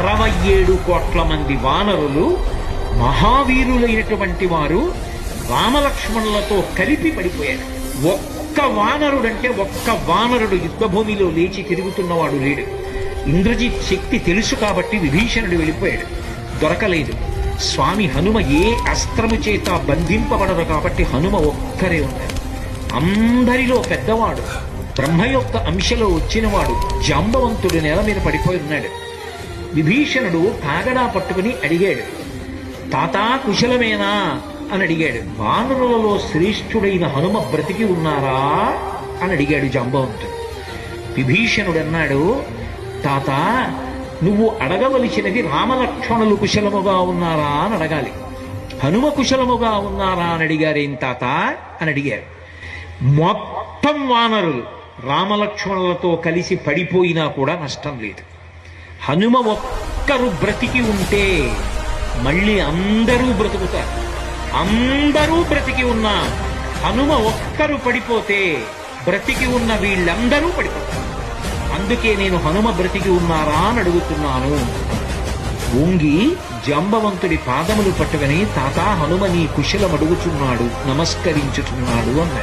67 కోట్ల మంది వానరులు మహావీరులైనటువంటి వారు రామలక్ష్మణులతో కలిపి పడిపోయారు. ఒక్క వానరుడు యుద్ధభూమిలో లేచి తిరుగుతున్నవాడు లేడు. ఇంద్రజిత్ శక్తి తెలుసు కాబట్టి విభీషణుడు వెళ్ళిపోయాడు, దొరకలేదు. స్వామి హనుమ ఏ అస్త్రము చేత బంధింపబడదు కాబట్టి హనుమ ఒక్కరే ఉన్నారు. అందరిలో పెద్దవాడు, బ్రహ్మ యొక్క అంశలో వచ్చినవాడు జాంబవంతుడు నేల మీద పడిపోయి ఉన్నాడు. విభీషణుడు కాగడా పట్టుకుని అడిగాడు, తాతా కుశలమేనా అని అడిగాడు. వానరులలో శ్రేష్ఠుడైన హనుమ బ్రతికి ఉన్నారా అని అడిగాడు జాంబవంతుడు. విభీషణుడు అన్నాడు, తాత నువ్వు అడగవలసినది రామలక్ష్మణులు కుశలముగా ఉన్నారా అని అడగాలి. హనుమ కుశలముగా ఉన్నారా అని అడిగారేం తాత అని అడిగారు. మొత్తం వానరులు రామలక్ష్మణులతో కలిసి పడిపోయినా కూడా నష్టం లేదు. హనుమ ఒక్కరు బ్రతికి ఉంటే మళ్ళీ అందరూ బ్రతుకుతారు. అందరూ బ్రతికి ఉన్నా హనుమ ఒక్కరు పడిపోతే బ్రతికి ఉన్న వీళ్ళందరూ పడిపోతారు. అందుకే నేను హనుమ బ్రతికి ఉన్నారా అని అడుగుతున్నాను. వంగి జాంబవంతుడి పాదములు పట్టుకుని తాతా హనుమ నీ కుశలం అడుగుచున్నాడు, నమస్కరించుచున్నాడు అన్నాడు.